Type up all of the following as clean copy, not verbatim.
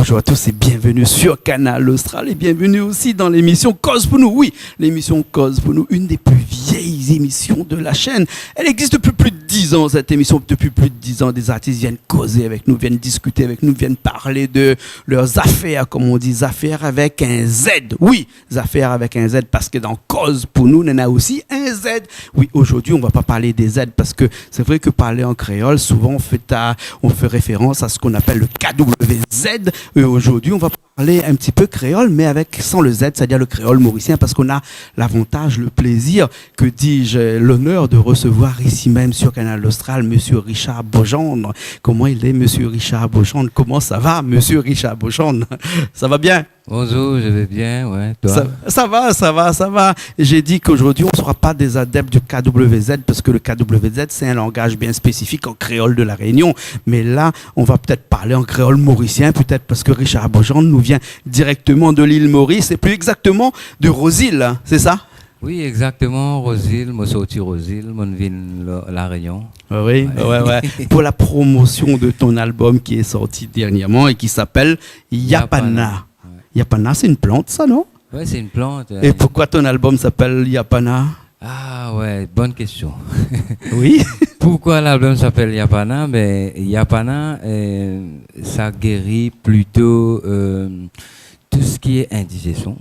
Bonjour à tous et bienvenue sur Canal Austral et bienvenue aussi dans l'émission Cause pour nous. Oui, l'émission Cause pour nous, une des plus vieilles émissions de la chaîne. Elle existe depuis plus de 10 ans, cette émission. Depuis plus de 10 ans, des artistes viennent causer avec nous, viennent discuter avec nous, viennent parler de leurs affaires, comme on dit, affaires avec un Z. Oui, affaires avec un Z parce que dans Cause pour nous, on a aussi un Z. Oui, aujourd'hui, on ne va pas parler des Z parce que c'est vrai que parler en créole, souvent on fait référence à ce qu'on appelle le KWZ. Et aujourd'hui, on va parler un petit peu créole, mais sans le Z, c'est-à-dire le créole mauricien, parce qu'on a l'avantage, le plaisir, que dis-je, l'honneur de recevoir ici même sur Canal Austral, Monsieur Richard Beaugendre. Comment il est, Monsieur Richard Beaugendre? Comment ça va, Monsieur Richard Beaugendre? Ça va bien? Bonjour, je vais bien, ouais. Toi? Ça va. J'ai dit qu'aujourd'hui, on ne sera pas des adeptes du KWZ parce que le KWZ, c'est un langage bien spécifique en créole de la Réunion. Mais là, on va peut-être parler en créole mauricien, peut-être parce que Richard Beaugendre nous vient directement de l'île Maurice et plus exactement de Rosille, c'est ça? Oui, exactement, Rosille, moi sorti Rosille, mon ville La Réunion. Oui, ouais. Pour la promotion de ton album qui est sorti dernièrement et qui s'appelle Yapana. Yapana, c'est une plante, ça, non? Oui, c'est une plante. Et pourquoi ton album s'appelle Yapana? Ah ouais, bonne question. Oui. Pourquoi l'album s'appelle Yapana? Ben, Yapana, ça guérit plutôt tout ce qui est indigestion.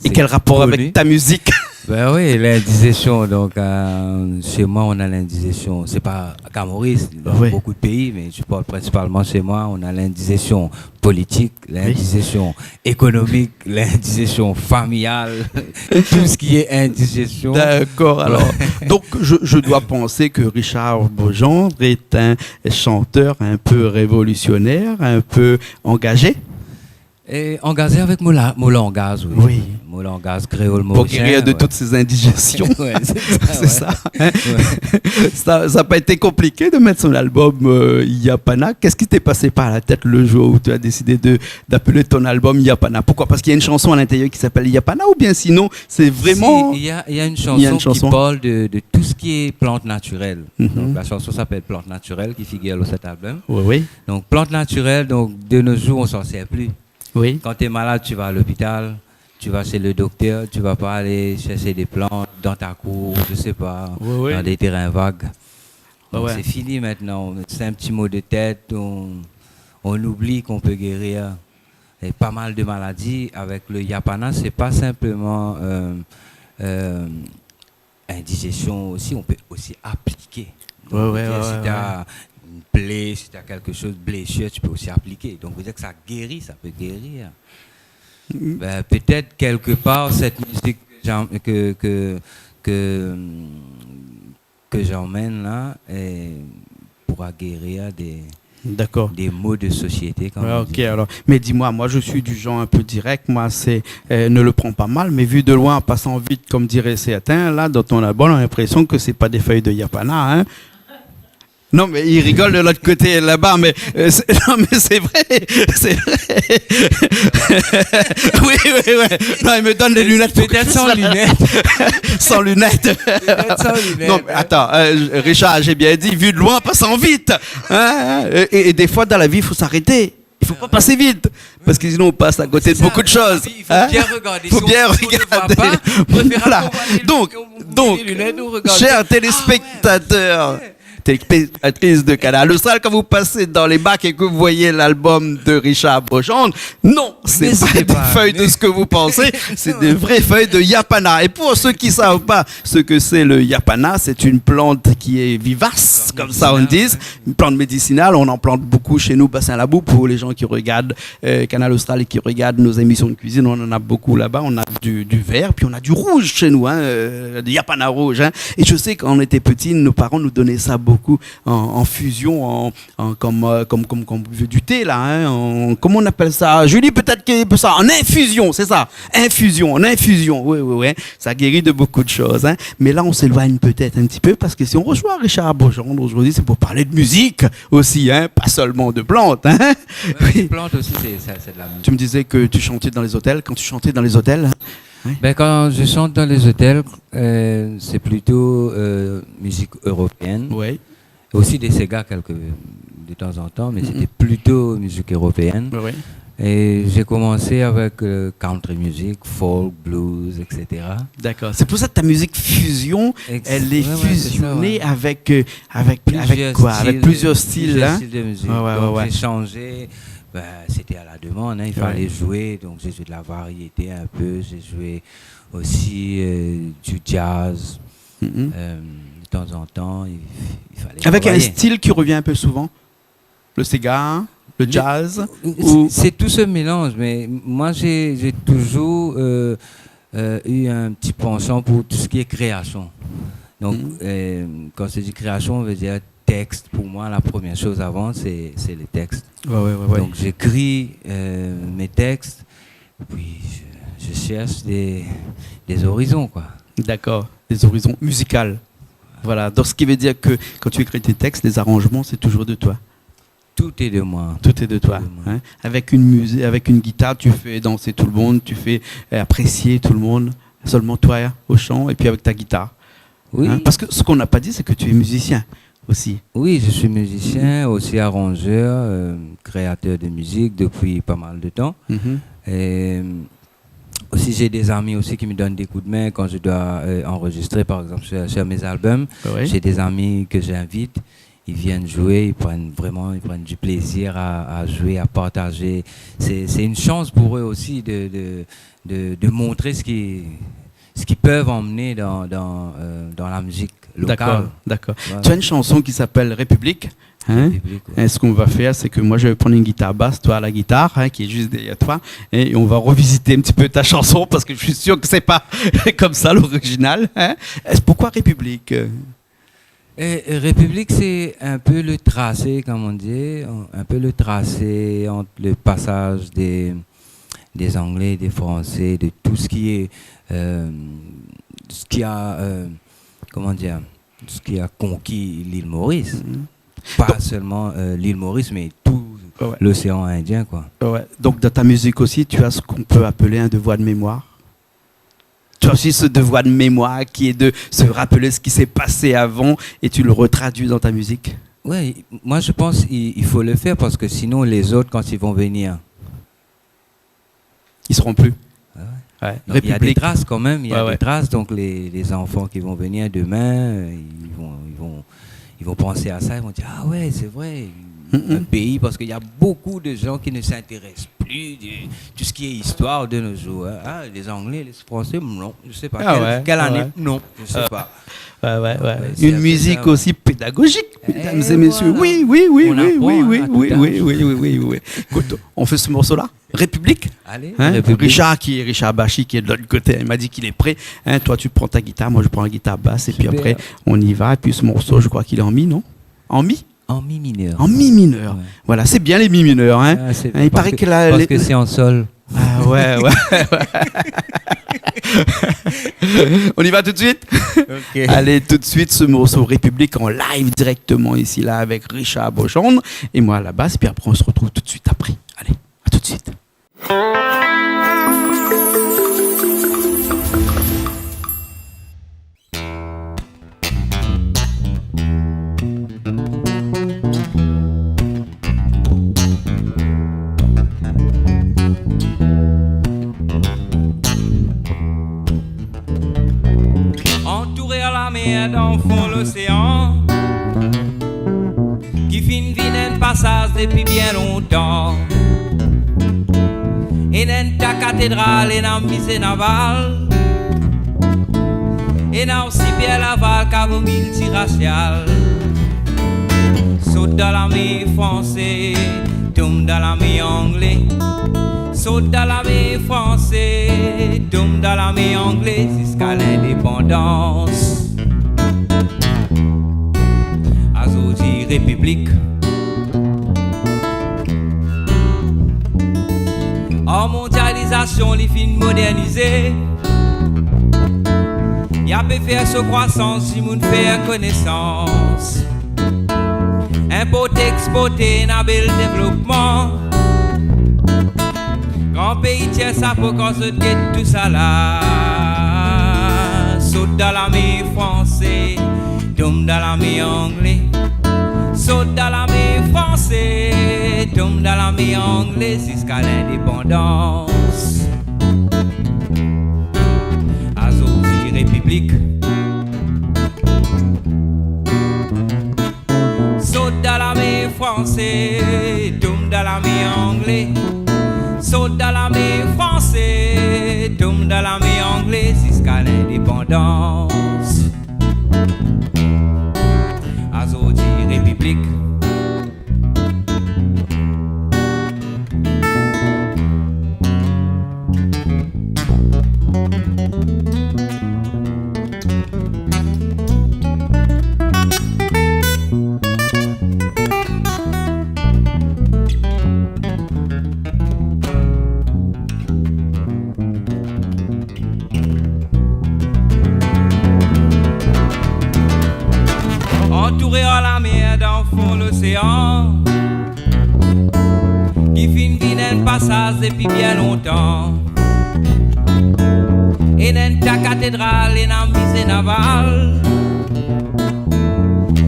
Et quel rapport avec ta musique? Ben oui, l'indigestion. Donc, chez moi, on a l'indigestion. C'est pas qu'à Maurice, dans beaucoup de pays, mais je parle principalement chez moi. On a l'indigestion politique, l'indigestion économique, l'indigestion familiale, tout ce qui est indigestion. D'accord. Alors, donc, je dois penser que Richard Beaugendre est un chanteur un peu révolutionnaire, un peu engagé. Et engagé avec mon langage, oui. Oui. Mon langage créole mauricien. Pour guérir de toutes ces indigestions. Ouais, c'est ça. Ça n'a pas été compliqué de mettre son album Yapana. Qu'est-ce qui t'est passé par la tête le jour où tu as décidé d'appeler ton album Yapana? Pourquoi? Parce qu'il y a une chanson à l'intérieur qui s'appelle Yapana ou bien sinon c'est vraiment... Il y a une chanson qui parle de tout ce qui est plante naturelle. Donc la chanson s'appelle Plante naturelle qui figure dans cet album. Oui. Donc plante naturelle, donc de nos jours on s'en sert plus. Oui. Quand tu es malade, tu vas à l'hôpital, tu vas chez le docteur, tu vas pas aller chercher des plantes dans ta cour, je sais pas, dans des terrains vagues. Donc c'est fini maintenant. C'est un petit mot de tête, on oublie qu'on peut guérir et pas mal de maladies. Avec le Yapana, c'est pas simplement indigestion aussi, on peut aussi appliquer. Donc, si tu as une plaie, si tu as quelque chose, blessure, tu peux aussi appliquer. Donc, vous dites que ça guérit, ça peut guérir. Ben, peut-être quelque part, cette musique que j'emmène là pourra guérir des maux de société. Ok, alors. Mais dis-moi, moi je suis du genre un peu direct, moi c'est ne le prends pas mal, mais vu de loin en passant vite, comme dirait certains, là dans ton album, on a l'impression que c'est pas des feuilles de Yapana, hein. Non, mais il rigole de l'autre côté là-bas, mais c'est vrai. Oui. Non, il me donne des lunettes. Peut-être sans lunettes. Sans lunettes. Non, mais attends, Richard, j'ai bien dit, vu de loin, passant vite. Hein? Et des fois, dans la vie, il faut s'arrêter. Il ne faut pas passer vite, parce que sinon on passe à côté de beaucoup de choses. Il faut bien regarder. Il faut bien regarder. Voilà. Donc, chers téléspectateurs, téléspectatrices de Canal Austral, quand vous passez dans les bacs et que vous voyez l'album de Richard Beaugendre, non, c'est pas des feuilles de ce que vous pensez, c'est des vraies feuilles de Yapana. Et pour ceux qui savent pas ce que c'est le Yapana, c'est une plante qui est vivace, comme ça on dit, une plante médicinale. On en plante beaucoup chez nous, Bassin-Labou, pour les gens qui regardent Canal Austral et qui regardent nos émissions de cuisine. On en a beaucoup là-bas. On a du vert, puis on a du rouge chez nous, du Yapana rouge. Hein. Et je sais quand on était petits, nos parents nous donnaient ça beaucoup en fusion, comme du thé là, hein, comment on appelle ça? Julie, peut-être que ça, en infusion, c'est ça, en infusion, oui, ça guérit de beaucoup de choses, hein. Mais là on s'éloigne peut-être un petit peu parce que si on reçoit Richard Beaugendre aujourd'hui, c'est pour parler de musique aussi, hein, pas seulement de plantes, hein. Les plantes aussi, c'est de la musique. Tu me disais que tu chantais dans les hôtels, quand tu chantais dans les hôtels. Oui. Ben, quand je chante dans les hôtels, c'est plutôt musique européenne. Oui. Aussi des Sega, de temps en temps, mais c'était plutôt musique européenne. Oui. Et j'ai commencé avec country music, folk, blues, etc. D'accord. C'est pour ça que ta musique fusion, elle est fusionnée avec quoi? Avec plusieurs styles, plusieurs styles de musique. Donc j'ai changé. C'était à la demande, il fallait jouer. Donc j'ai joué de la variété un peu. J'ai joué aussi du jazz. De temps en temps, il fallait avec travailler. un style qui revient un peu souvent. Le Sega, le jazz. C'est tout ce mélange, mais moi j'ai toujours eu un petit penchant pour tout ce qui est création. Donc quand c'est dit création, on veut dire texte. Pour moi, la première chose avant, c'est les textes. Ouais. Donc j'écris mes textes, puis je cherche des horizons, quoi. D'accord, des horizons musicaux. Voilà, donc ce qui veut dire que quand tu écris tes textes, les arrangements, c'est toujours de toi. Tout est de moi. Tout est de toi. Hein? Avec une guitare, tu fais danser tout le monde, tu fais apprécier tout le monde, seulement toi au chant et puis avec ta guitare. Oui. Hein? Parce que ce qu'on n'a pas dit, c'est que tu es musicien aussi. Oui, je suis musicien, aussi arrangeur, créateur de musique depuis pas mal de temps. Et aussi, j'ai des amis aussi qui me donnent des coups de main quand je dois enregistrer, par exemple, sur mes albums. J'ai des amis que j'invite. Ils viennent jouer, ils prennent du plaisir à jouer, à partager. C'est une chance pour eux aussi de montrer ce qu'ils peuvent emmener dans la musique locale. D'accord. Voilà. Tu as une chanson qui s'appelle République. Hein? Et ce qu'on va faire, c'est que moi je vais prendre une guitare basse, toi à la guitare, qui est juste derrière toi, et on va revisiter un petit peu ta chanson parce que je suis sûr que c'est pas comme ça l'original. Hein? Pourquoi République? République, c'est un peu le tracé, comme on dit, un peu le tracé entre le passage des Anglais, des Français, de tout ce qui est, ce qui a conquis l'île Maurice. Pas seulement l'île Maurice, mais tout l'océan Indien, quoi. Donc dans ta musique aussi, tu as ce qu'on peut appeler un devoir de mémoire. Tu as aussi ce devoir de mémoire qui est de se rappeler ce qui s'est passé avant et tu le retraduis dans ta musique. Oui, moi je pense qu'il faut le faire parce que sinon les autres, quand ils vont venir, ils seront plus. Il y a des traces quand même, il y a des traces. Donc les enfants qui vont venir demain, ils vont penser à ça, ils vont dire ah ouais c'est vrai. Un pays, parce qu'il y a beaucoup de gens qui ne s'intéressent plus de tout ce qui est histoire de nos jours. Ah, les Anglais, les Français, non, je ne sais pas. Quelle année? Non, je ne sais pas. Une musique ça, aussi pédagogique, mesdames et messieurs. Voilà. Oui. Écoute, on fait ce morceau-là. République. Allez. République. Richard Bachy qui est de l'autre côté, il m'a dit qu'il est prêt. Toi, tu prends ta guitare, moi je prends la guitare basse, et puis après, on y va. Et puis ce morceau, je crois qu'il est en mi, non? En mi? En mi mineur. En mi mineur. Ouais. Voilà, c'est bien les mi mineurs. Hein. Il paraît que parce que c'est en sol. Ah ouais. On y va tout de suite. Okay. Allez, tout de suite, ce morceau République en live directement ici, là, avec Richard Beauchamp et moi à la basse. Puis après, on se retrouve tout de suite après. Allez, à tout de suite. Dans fond l'océan qui fin un passage depuis bien longtemps et dans ta cathédrale et dans musée naval et dans aussi bien Laval qu'avant multiracial saute dans l'armée française tombe dans l'armée anglaise saute dans l'armée française tombe dans l'armée anglaise jusqu'à l'indépendance. République. En mondialisation, les films modernisés. Y'a peut faire ce croissance si moun fait connaissance. Importer, exporter, n'a bel développement. Grand pays tient ça pour qu'on se guette tout ça là. Saute dans l'armée française, tombe dans l'armée anglaise. Saute dans l'armée française, tombe dans l'armée anglaise jusqu'à l'indépendance. Azoti République. Saute dans l'armée française, tombe dans l'armée anglaise. Saute dans l'armée française, tombe dans l'armée anglaise jusqu'à l'indépendance. Azoti République. Entouré à la mer dans le fond de l'océan, qui finit d'un passage depuis bien longtemps. Et dans ta cathédrale, et dans musée naval,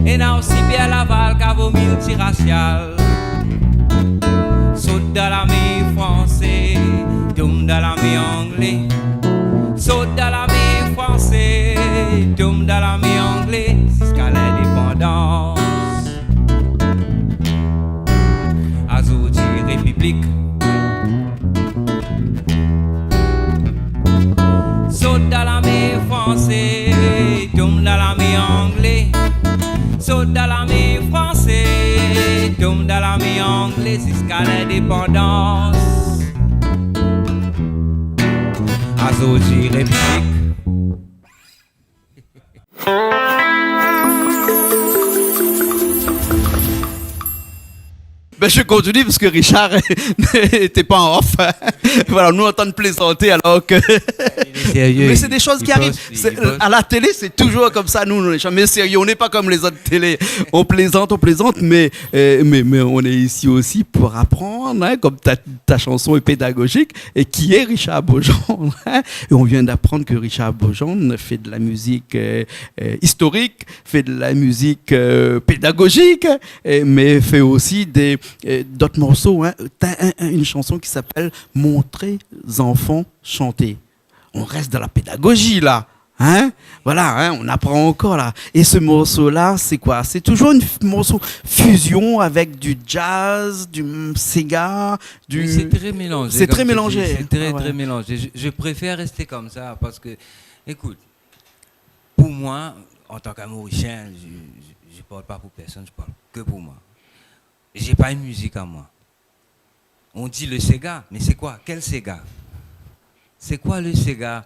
et dans aussi bien l'aval qu'à vos multiraciales. Saute dans l'armée française, tombe dans l'armée anglaise. Saute dans l'armée française, tombe dans l'armée anglaise jusqu'à l'indépendance. Azoti République. Saute dans l'armée française, tombe dans l'armée anglaise. Saute dans l'armée française, tombe dans l'armée anglaise jusqu'à l'indépendance. Azoti République. Ben, je continue parce que Richard n'était pas en off. Voilà, nous on entend plaisanter alors que. Mais c'est des choses qui arrivent. À la télé, c'est toujours comme ça. Nous, on est jamais sérieux. On n'est pas comme les autres télé. On plaisante, mais on est ici aussi pour apprendre, hein, comme ta chanson est pédagogique. Et qui est Richard Beaujean, hein? Et on vient d'apprendre que Richard Beaujean fait de la musique historique, fait de la musique pédagogique, mais fait aussi d'autres morceaux, hein. T'as une chanson qui s'appelle « Montrez enfants chanter ». On reste dans la pédagogie, là. Hein? Voilà, hein, on apprend encore, là. Et ce morceau-là, c'est quoi? C'est toujours une morceau fusion avec du jazz, du Sega, du... Oui, c'est très mélangé. C'est très mélangé. C'est très mélangé. Je préfère rester comme ça parce que, écoute, pour moi, en tant qu'Amauricien, je parle pas pour personne, je parle que pour moi. J'ai pas une musique à moi. On dit le Sega, mais c'est quoi? Quel Sega? C'est quoi le Sega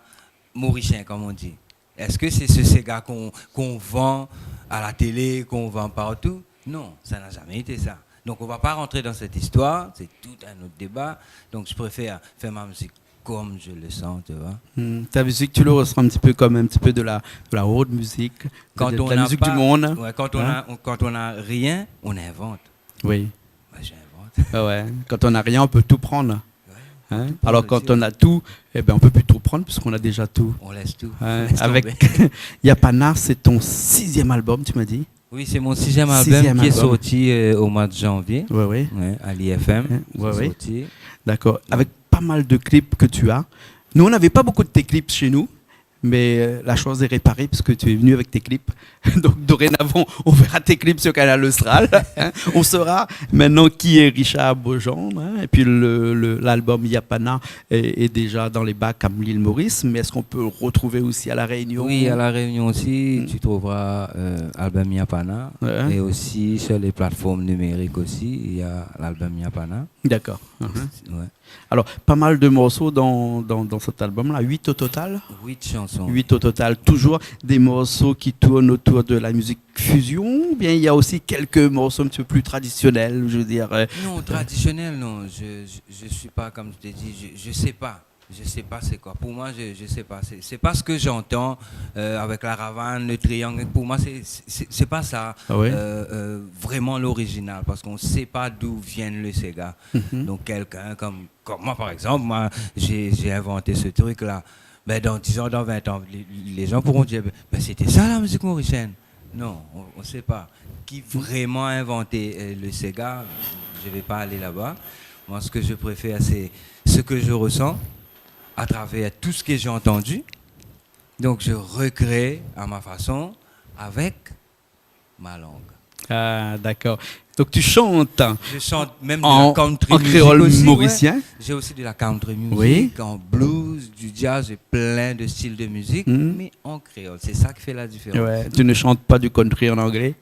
mauricien, comme on dit? Est-ce que c'est ce Sega qu'on vend à la télé, qu'on vend partout? Non, ça n'a jamais été ça. Donc on ne va pas rentrer dans cette histoire, c'est tout un autre débat. Donc je préfère faire ma musique comme je le sens, tu vois. Ta musique, tu le ressens un petit peu comme un petit peu de la haute musique, de la musique du monde. Ouais, quand on n'a rien, on invente. Oui. Moi, j'invente. Ah ouais. Quand on n'a rien, on peut tout prendre. Hein? Alors quand on a tout, eh ben, on ne peut plus tout prendre puisqu'on a déjà tout. On laisse tout. Hein? Avec Yapana, c'est ton 6e album, tu m'as dit? Oui, c'est mon 6e album qui est sorti au mois de janvier. Oui, oui. Ouais, à l'IFM. Oui. D'accord. Avec pas mal de clips que tu as. Nous, on n'avait pas beaucoup de tes clips chez nous. Mais la chose est réparée parce que tu es venu avec tes clips. Donc dorénavant, on verra tes clips sur Canal Austral. Hein. On saura maintenant qui est Richard Beaujean. Hein. Et puis l'album Yapana est déjà dans les bacs à l'île Maurice. Mais est-ce qu'on peut le retrouver aussi à La Réunion? Oui, à La Réunion aussi. Tu trouveras l'album Yapana. Ouais. Et aussi sur les plateformes numériques aussi, il y a l'album Yapana. D'accord. Ouais. Alors, pas mal de morceaux dans cet album-là, 8 au total? 8 chansons. 8 au total. Toujours des morceaux qui tournent autour de la musique fusion, ou bien il y a aussi quelques morceaux un petit peu plus traditionnels, je veux dire? Non, traditionnels, non. Je suis pas, comme je t'ai dit, je sais pas. Je sais pas c'est quoi. Pour moi, je sais pas. C'est pas ce que j'entends avec la ravane, le triangle. Pour moi, c'est pas ça. Ah ouais? Vraiment l'original, parce qu'on sait pas d'où viennent les Sega. Donc quelqu'un comme moi, par exemple, moi, j'ai inventé ce truc-là. Ben, dans 10 ans, dans 20 ans, les gens pourront dire, ben, c'était ça la musique mauricienne. Non, on ne sait pas. Qui vraiment a inventé le Sega, je ne vais pas aller là-bas. Moi, ce que je préfère, c'est ce que je ressens à travers tout ce que j'ai entendu. Donc, je recrée à ma façon avec ma langue. Ah, d'accord. Donc, tu chantes. Je chante même de la country music créole aussi, mauricien. Ouais. J'ai aussi de la country music, oui. En blues, du jazz, j'ai plein de styles de musique, mais en créole. C'est ça qui fait la différence. Ouais. Tu ne chantes pas du country en anglais?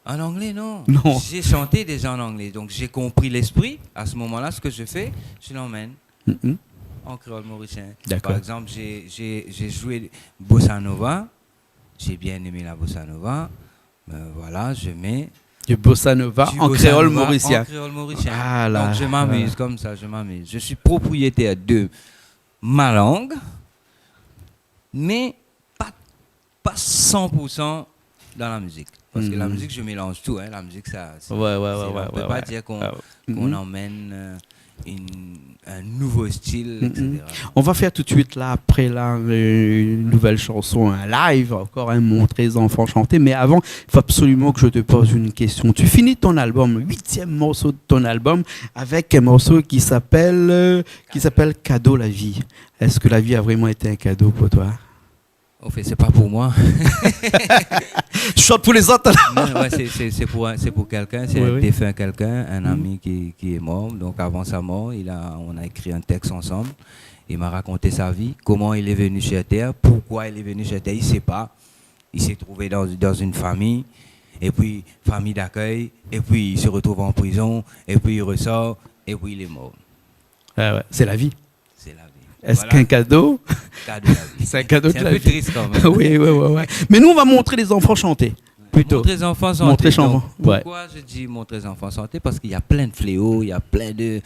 En anglais, non. Non. J'ai chanté déjà en anglais, donc j'ai compris l'esprit. À ce moment-là, ce que je fais, je l'emmène en créole mauricien. D'accord. Par exemple, j'ai joué bossa nova. J'ai bien aimé la bossa nova. Voilà, je mets du bossa nova en créole mauricien. En créole mauricien. Voilà. Donc je m'amuse comme ça, je m'amuse. Je suis propriétaire de ma langue, mais pas 100% dans la musique. Parce que la musique, je mélange tout. Hein. La musique, ça. On peut pas dire qu'on emmène un nouveau style, etc. On va faire tout de suite, là, après une nouvelle chanson, un live, encore un montrer les enfants chanter. Mais avant, il faut absolument que je te pose une question. Tu finis ton album, 8e morceau de ton album, avec un morceau qui s'appelle Cadeau la vie. Est-ce que la vie a vraiment été un cadeau pour toi? En fait, c'est pas pour moi. Tu chantes pour les autres. Non, ouais, c'est pour quelqu'un, c'est un défunt quelqu'un, un ami qui est mort. Donc avant sa mort, on a écrit un texte ensemble. Il m'a raconté sa vie, comment il est venu sur Terre, pourquoi il est venu sur Terre, il ne sait pas. Il s'est trouvé dans une famille, et puis famille d'accueil, et puis il se retrouve en prison, et puis il ressort, et puis il est mort. C'est la vie. C'est la vie. Est-ce qu'un cadeau? C'est un cadeau de la vie. C'est un peu triste quand même. Oui. Mais nous, on va montrer les enfants chanter. Plutôt. Montrer les enfants chanter. Montrer les enfants. Pourquoi je dis montrer les enfants chanter? Parce qu'il y a plein de fléaux, il y a plein de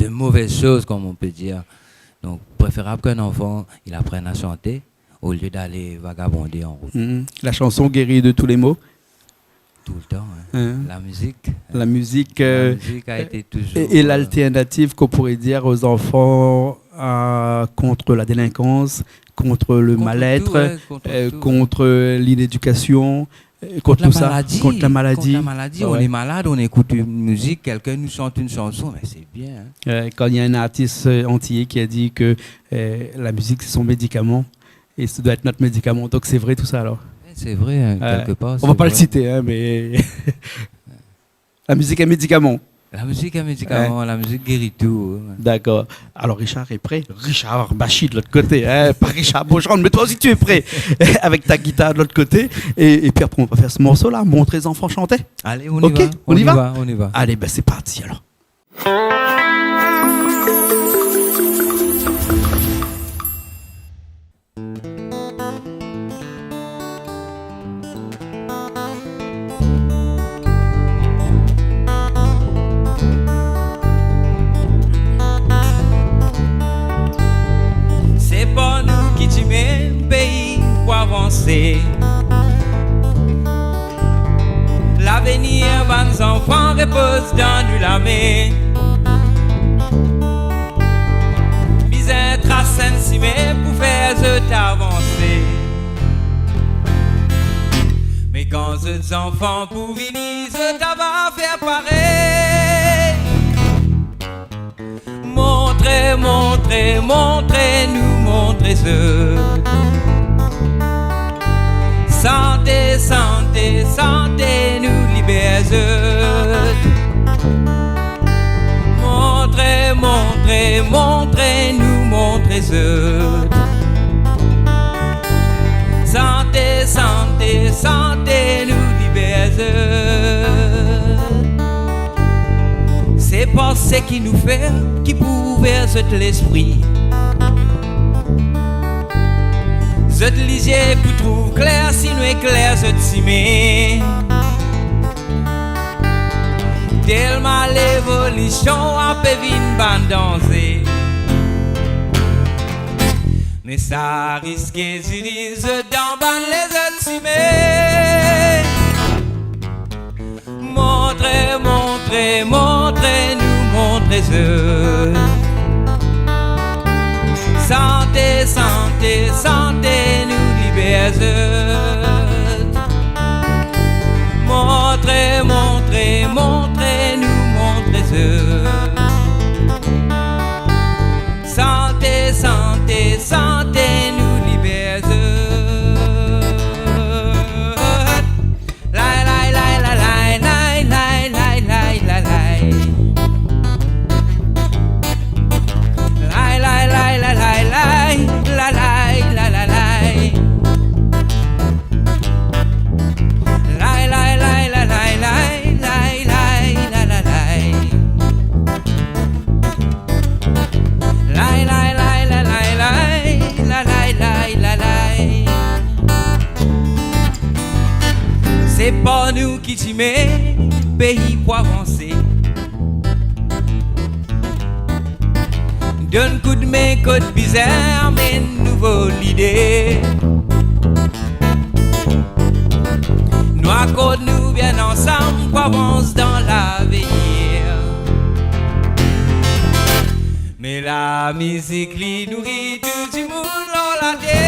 mauvaises choses, comme on peut dire. Donc, préférable qu'un enfant, il apprenne à chanter au lieu d'aller vagabonder en route. La chanson guérit de tous les maux. Tout le temps. Hein. La musique. La musique a été toujours. Et l'alternative qu'on pourrait dire aux enfants contre la délinquance, contre le mal-être, contre l'inéducation, contre tout ça, contre la maladie. On est malade, on écoute une musique, quelqu'un nous chante une chanson, mais c'est bien. Hein. Quand il y a un artiste antillais qui a dit que la musique c'est son médicament et ça doit être notre médicament, donc c'est vrai tout ça alors. C'est vrai, hein, quelque part. On va pas le citer, hein, mais la musique est un médicament. La musique est un médicament, la musique guérit tout. Ouais. D'accord. Alors Richard est prêt. Richard Bachy de l'autre côté, hein, pas Richard Beauchamp, mais toi aussi tu es prêt. Avec ta guitare de l'autre côté. Et puis après on va faire ce morceau-là, montrer les enfants chanter. Allez, on y va. On y va. On y va. Allez, ben c'est parti alors. L'avenir, nos enfants reposent dans du lamé. Misère trace ainsi pour faire avancer. Mais quand ces enfants pour venir, ça va faire pareil. Montrez-nous, montrez ce. Santé, nous libère. Montrez-nous, montrez ce. Santé, nous libère. C'est penser qui nous fait, qui pouvait l'esprit. Je te lisais pour trouver clair, si nous éclair, je te simé. Tellement l'évolution a pévine ban danser. Mais ça risque d'urise dans ban les autres simé. Montrez-nous, montrez-eux. Santé, nous libère. montrez-nous mon trésor. Santé, santé, santé, nous libère. La la la la la la la la la la la. La la la la la la la la la la la. La la la la la la la la la la. La la la la la la la la la. C'est pas nous qui t'y met pays pour avancer. Donne coup de main, code bizarre, mais nouveau l'idée. Nous accordons-nous bien ensemble pour avancer dans la vie. Mais la musique li nourrit tout du monde dans la terre.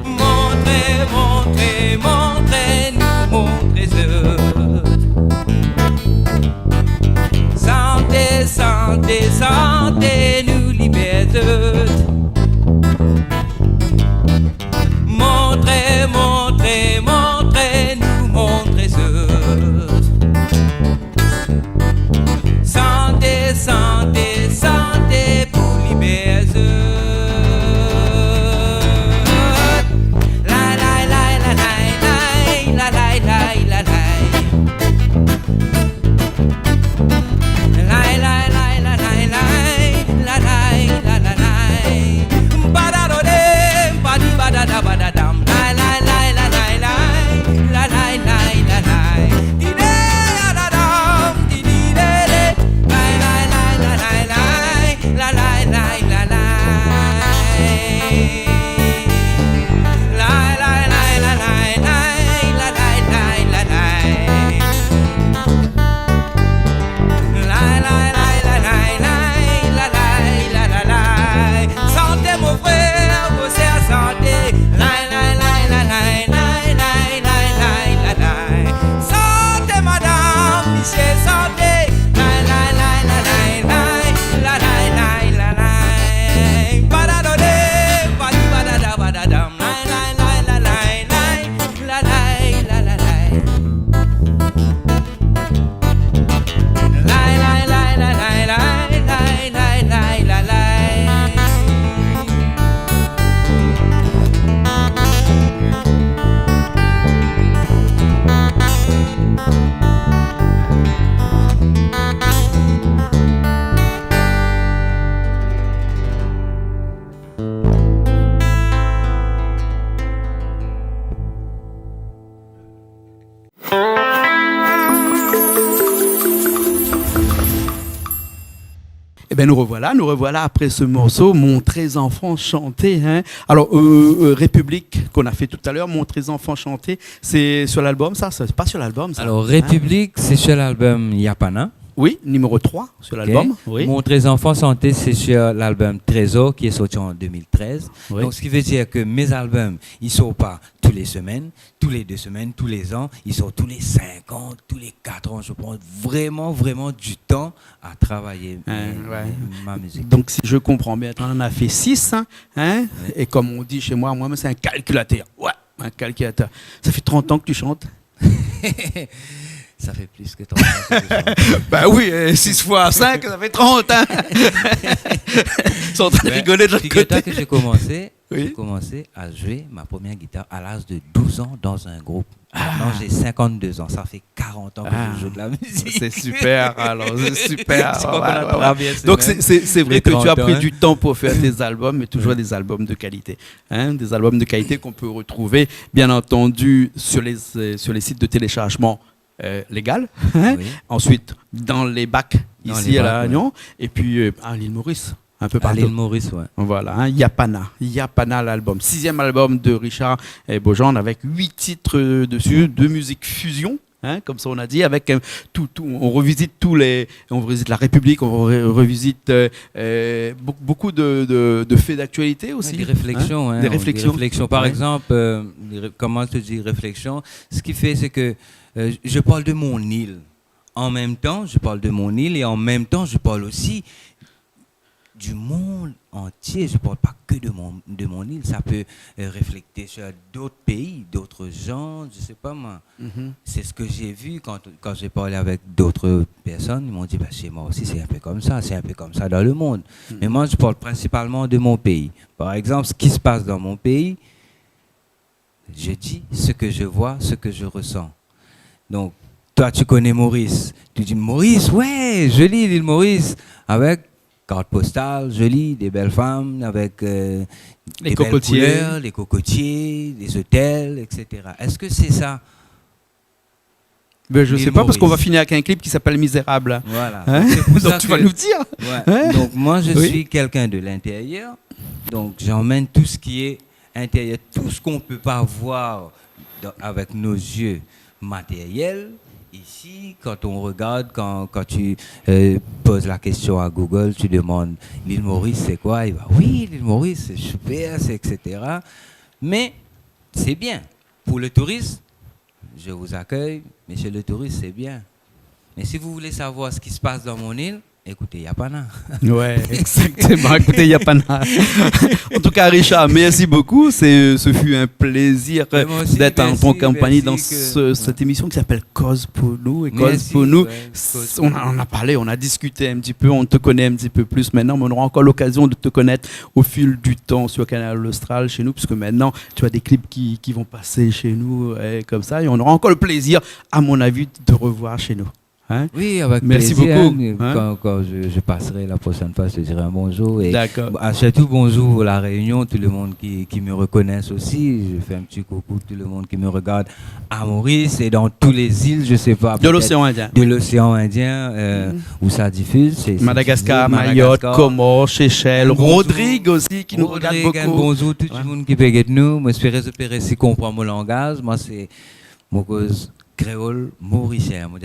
Montrez, montrez, montrez-nous mon trésor. Santé, santé, santé, nous libère. Montrez, montrez, montrez-nous mon trésor. Santé, santé, santé pour libérer. La la la la la la la la la la. La la la la la la la la la la. Badadodem, badi badada badadam. La la la la la la la la la la. Dide adadam, dide de. La la la la la la la la la la. La la la la la la la la la. La la la la la la la la. Santé mon frère, vous c'est santé. La la la la la la la la. Santé madame, monsieur santé. La la la la la la la. Badadode, badi badada badadam. La la la la la la. La la la la la la la. Eh bien, nous revoilà après ce morceau, Mon très enfant chanté. Hein. Alors, République, qu'on a fait tout à l'heure, Mon très enfant chanté, c'est sur l'album, ça? C'est pas sur l'album, ça? Alors, République, c'est sur l'album Yapana. Oui, numéro 3 sur l'album. Okay. Oui. Mon très enfant santé, c'est sur l'album Trésor qui est sorti en 2013. Oui. Donc, ce qui veut dire que mes albums, ils sortent pas tous les semaines, tous les 2 semaines, tous les ans. Ils sortent tous les 5 ans, tous les 4 ans. Je prends vraiment, vraiment du temps à travailler ma musique. Donc, si je comprends bien, on en a fait 6. Hein, Ouais. Et comme on dit chez moi, c'est un calculateur. Ouais, un calculateur. Ça fait 30 ans que tu chantes? Ça fait plus que 30 ans. Ben oui, 6 fois 5, ça fait 30. Hein. Ils sont en train de rigoler de l'autre côté. Que j'ai commencé, Oui. j'ai commencé à jouer ma première guitare à l'âge de 12 ans dans un groupe. Maintenant, j'ai 52 ans. Ça fait 40 ans que je joue de la musique. C'est super, alors, c'est super. Bien, donc, c'est vrai que tu as pris du temps pour faire tes albums, mais toujours des albums de qualité. Hein, des albums de qualité qu'on peut retrouver, bien entendu, sur les sites de téléchargement légal. Hein. Oui. Ensuite, dans les bacs, ici à La Réunion. Et puis, à l'île Maurice. Un peu partout. À l'île Maurice, ouais. Voilà, hein, Yapana l'album. 6e album de Richard Beaujean avec 8 titres dessus, de musique fusion. Hein, comme ça on a dit, avec on revisite on revisite la République, on revisite beaucoup de faits d'actualité aussi. Des réflexions, des réflexions. Par exemple, comment te dire réflexion? Ce qui fait, c'est que je parle de mon île. En même temps, je parle de mon île et en même temps, je parle aussi du monde entier. Je ne parle pas que de mon île. Ça peut refléter sur d'autres pays, d'autres gens, je ne sais pas moi. C'est ce que j'ai vu quand j'ai parlé avec d'autres personnes. Ils m'ont dit, chez moi aussi, c'est un peu comme ça dans le monde. Mais moi, je parle principalement de mon pays. Par exemple, ce qui se passe dans mon pays, je dis ce que je vois, ce que je ressens. Donc, toi, tu connais Maurice. Tu dis, Maurice, ouais, joli l'île Maurice, avec carte postale, jolie, des belles femmes, avec les cocotiers, belles couleurs, les cocotiers, les hôtels, etc. Est-ce que c'est ça? Je ne sais pas, parce qu'on va finir avec un clip qui s'appelle Misérable. Voilà. Donc tu vas nous dire. Ouais. Hein? Donc moi, je suis quelqu'un de l'intérieur. Donc j'emmène tout ce qui est intérieur, tout ce qu'on ne peut pas voir avec nos yeux matériels. Ici, quand on regarde, quand tu poses la question à Google, tu demandes l'île Maurice, c'est quoi? Il va, oui, l'île Maurice, c'est super, c'est etc. Mais c'est bien. Pour le touriste, je vous accueille. Monsieur le touriste, c'est bien. Mais si vous voulez savoir ce qui se passe dans mon île, écoutez Yapana. Ouais, exactement. Écoutez Yapana. En tout cas, Richard, merci beaucoup. Ce fut un plaisir d'être en ton compagnie dans cette émission qui s'appelle Cause pour nous. Et Cause pour nous, on a parlé, on a discuté un petit peu, on te connaît un petit peu plus maintenant, mais on aura encore l'occasion de te connaître au fil du temps sur Canal Austral chez nous, puisque maintenant, tu as des clips qui vont passer chez nous comme ça, et on aura encore le plaisir, à mon avis, de te revoir chez nous. Hein? Oui, avec merci plaisir, beaucoup. Quand je passerai la prochaine fois, je te dirai un bonjour. Et d'accord. Surtout bonjour à La Réunion, tout le monde qui me reconnaisse aussi. Je fais un petit coucou à tout le monde qui me regarde à Maurice et dans toutes les îles, je ne sais pas. De l'océan Indien. De l'océan Indien, où ça diffuse. Madagascar, Mayotte, Comores, Seychelles, Rodrigue aussi, qui nous regarde beaucoup. Bonjour tout le monde qui peut être nous. Moi, j'espère que si comprend mon langage. Moi, c'est mon cause créole mauricien. Moi,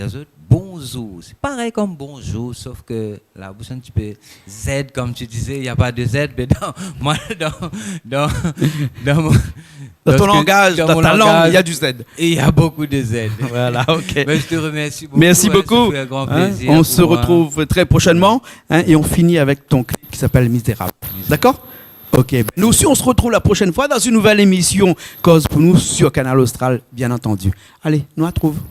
bonjour, c'est pareil comme bonjour, sauf que la bouche un petit peu Z, comme tu disais, il n'y a pas de Z, mais dans ton langage, dans ta langue, il y a du Z. Et il y a beaucoup de Z. Voilà, ok. Mais je te remercie beaucoup. Merci beaucoup. Un grand plaisir on se retrouve très prochainement et on finit avec ton clip qui s'appelle Misérable. D'accord ? Ok. Nous aussi, on se retrouve la prochaine fois dans une nouvelle émission Cause pour nous sur Canal Austral, bien entendu. Allez, nous retrouvons.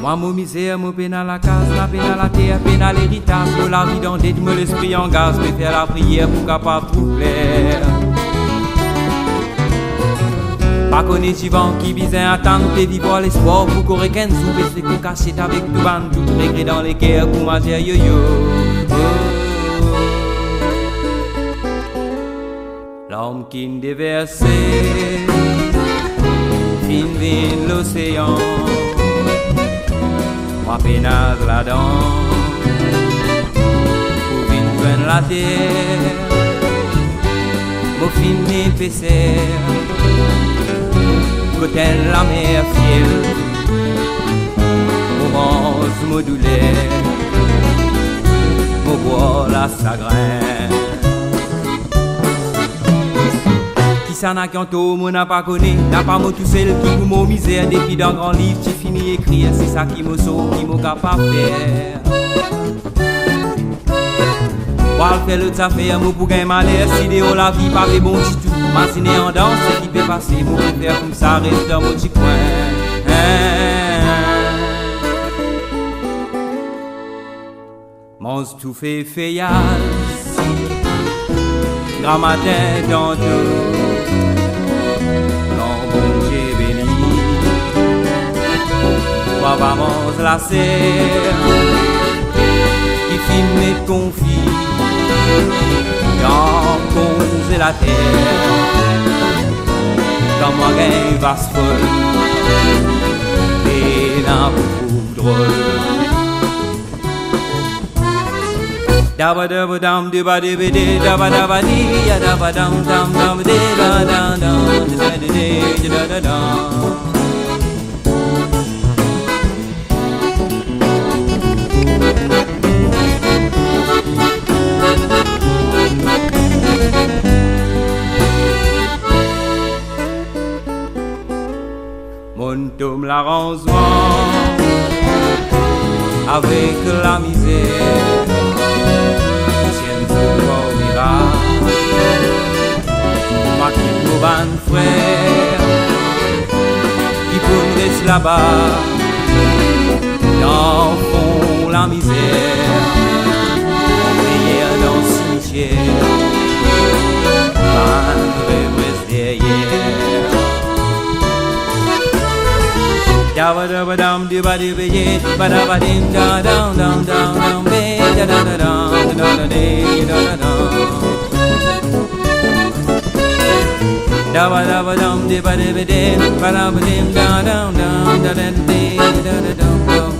Moi, mon misère, mon peine à la case, la peine à la terre, peine à l'héritage, pour la vie dans des me l'esprit en gaz, me faire la prière pour capable tout plaire. Pas connaître vivant qui vise à attendre, t'es vivre l'espoir pour qu'on requenne sous, et c'est qu'on cachette avec tout ban, tout regret dans les guerres pour ma yo-yo. L'homme qui me déversait, fin vine l'océan. Moi pénage là-dedans pour venir joindre la terre. Mon film épaisseur côté la mer fière. Mon mange, mon douleur, mon bois la sagrin. Ça n'a qu'un tour, moi n'a pas connu, n'a pas moi tout seul qui pour mon misère, depuis dans grand livre, tu finis écrire, c'est ça qui me sauve, qui me capable faire. Pour faire l'autre affaire, moi pour gagner malheur, si dehors la vie pas bon du tout, machine en danse, ce qui peut passer, moi préfère comme ça, reste dans mon petit coin. Mange tout fait feuillage, grand matin dans tout. Vamos la serre qui filme et confie dans cause la terre comme moi gain vaste folle et n'a beaucoup drôle. Dabba dabba dum dibba dibba di dabba dabba di ya dabba dum dum dum dibba dum dum da da da da da da. Montum l'arrangement avec la misère. Ma qui mon ban frère qui pourrait là-bas dans le fond la misère derrière dans le cimetière ban reste derrière. Dabba dabba dum dibba dibba ye ba dabba dim da dum dum dum dum be da da da dum da da da da da. Dabba dabba dum dibba dibba dim ba dabba dim da dum dum da da da da da dum dum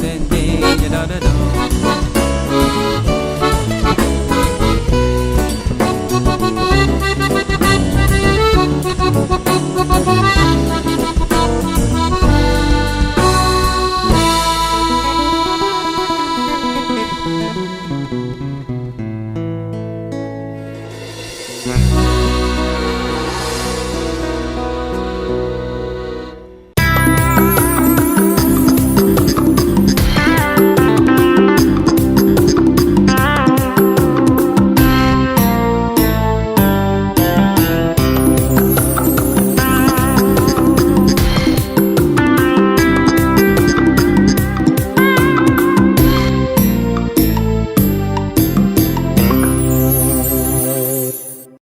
da da da da.